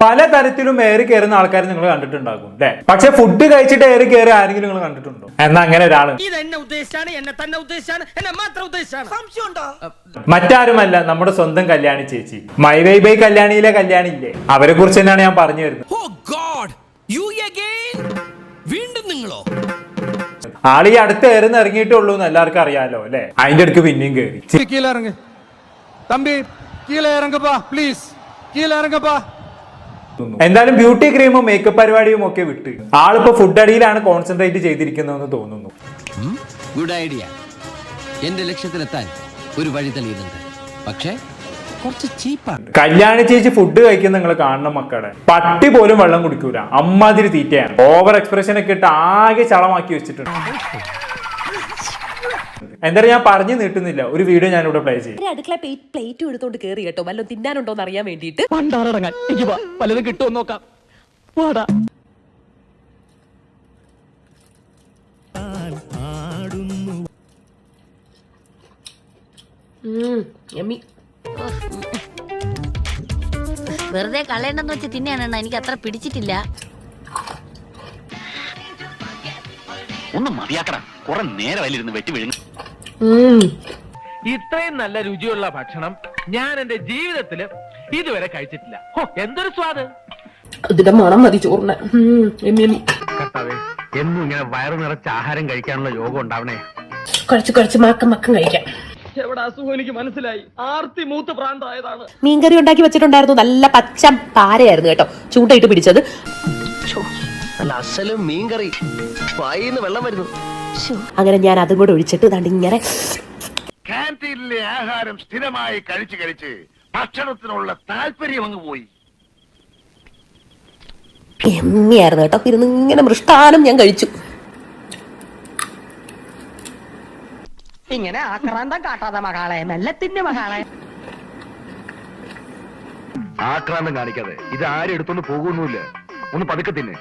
പല തരത്തിലും ഏറി കയറുന്ന ആൾക്കാർ നിങ്ങൾ കണ്ടിട്ടുണ്ടാകും അല്ലെ? പക്ഷെ ഫുഡ് കഴിച്ചിട്ട് ഏറി കയറി ആരെങ്കിലും നിങ്ങൾ കണ്ടിട്ടുണ്ടോ? എന്നാ അങ്ങനെ ഒരാള് മറ്റാരുമല്ല, നമ്മുടെ സ്വന്തം കല്യാണി ചേച്ചി. മൈ വൈ ബൈ കല്യാണിയിലെ കല്യാണി ഇല്ലേ, അവരെ കുറിച്ച് തന്നെയാണ് ഞാൻ പറഞ്ഞു വരുന്നത്. ആളീ അടുത്ത് കയറുന്ന ഇറങ്ങിയിട്ടുള്ളൂ എന്ന് എല്ലാവർക്കും അറിയാലോ അല്ലെ? അതിന്റെ അടുക്ക് പിന്നെയും കയറി. എന്തായാലും ബ്യൂട്ടി ക്രീമും മേക്കപ്പ് പരിപാടിയും ഒക്കെ വിട്ട് ആളിപ്പോ ഫുഡ് അടിയിലാണ് കോൺസെൻട്രേറ്റ് ചെയ്തിരിക്കുന്നതെന്ന് തോന്നുന്നു. Good idea. എന്റെ ലക്ഷ്യത്തിലെത്താൻ ഒരു വഴി തെളിയുന്നുണ്ട്, പക്ഷേ കുറച്ച് ചീപ്പാണ്. കല്യാണി ചേച്ചി ഫുഡ് കഴിക്കുന്ന നിങ്ങൾ കാണണം മക്കളെ. പട്ടി പോലും വെള്ളം കുടിക്കൂല, അമ്മാതിരി തീറ്റയാണ്. ഓവർ എക്സ്പ്രഷൻ ഒക്കെ ഇട്ട് ആകെ ചളമാക്കി വെച്ചിട്ടുണ്ട്. എന്തായാലും ഞാൻ പറഞ്ഞു നീട്ടുന്നില്ല, ഒരു വീഡിയോ ഞാൻ ഇവിടെ പ്ലേ ചെയ്യും. അടുക്കള പ്ലേറ്റ് എടുത്തോണ്ട് കേറി കേട്ടോ, വല്ലതും തിന്നാനുണ്ടോന്ന് അറിയാൻ വേണ്ടിട്ട്. പലതും കിട്ടുമോ നോക്കാം. വെറുതെ കളയണ്ടെന്ന് വെച്ച് തിന്നെയാണ്, എനിക്ക് അത്ര പിടിച്ചിട്ടില്ല. ഒന്ന് മതിയാക്കണം, കുറെ നേരം വലിരുന്ന് വെട്ടി വീഴുന്നു. ഇത്രയും നല്ല രുചിയുള്ള ഭക്ഷണം ഞാൻ എന്റെ ജീവിതത്തിൽ ഇതുവരെ കഴിച്ചിട്ടില്ല. എന്തൊരു സ്വാദ്! ഇതിന്റെ മണം മതി ചോറിന്. കർത്താവേ, എന്നും ഇങ്ങനെ വയറു നിറച്ച് ആഹാരം കഴിക്കാനുള്ള യോഗം ഉണ്ടാവണേ. കഴിച്ച് മക്കം കഴിക്കാം. എവിടെ അസുഖം എനിക്ക് മനസ്സിലായി. ആർത്തി മൂത്ത് പ്രാന്തായതാണ്. മീൻകറി ഉണ്ടാക്കി വെച്ചിട്ടുണ്ടായിരുന്നു, നല്ല പച്ച പാരയായിരുന്നു കേട്ടോ, ചൂണ്ടയിട്ട് പിടിച്ചത്. അസലും മീൻകറി വായിന്ന് വെള്ളം വരുന്നു. അങ്ങനെ ഞാൻ അതും കൂടെ ഒഴിച്ചിട്ട് ഇങ്ങനെ കാന്റീനിലെ ആഹാരം സ്ഥിരമായി കഴിച്ച് കഴിച്ച് ഭക്ഷണത്തിനുള്ള താല്പര്യം അങ്ങ് പോയി. എമ്മയായിരുന്നു കേട്ടോ, ഇരുന്ന് ഇങ്ങനെ മൃഷ്ടാനം ഞാൻ കഴിച്ചു. ഇങ്ങനെ ആക്രാന്തം കാട്ടാതെ മകളെ, മെല്ലെ തിന്നു മകളെ. ആക്രാന്തം കാണിക്കാതെ ഇത് ആരും എടുത്തോണ്ട് പോകുന്നില്ല, ഒന്ന് പതുക്കെ തിന്നെ.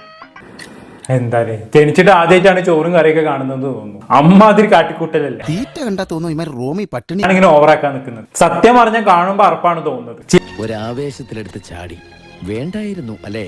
എന്തായാലും ജനിച്ചിട്ട് ആദ്യമായിട്ടാണ് ചോറും കറിയൊക്കെ കാണുന്നത് തോന്നുന്നു. അമ്മാതിരി കാട്ടിക്കൂട്ടലല്ലേ. തീറ്റ കണ്ടാ തോന്നുന്നു റോമി പട്ടിണി ഇങ്ങനെ ഓവറാക്കാൻ നിൽക്കുന്നത്. സത്യം പറഞ്ഞാൽ കാണുമ്പോ അറപ്പാണ് തോന്നുന്നത്. ഒരാവേശത്തിലെടുത്ത് ചാടി വേണ്ടായിരുന്നു അല്ലേ?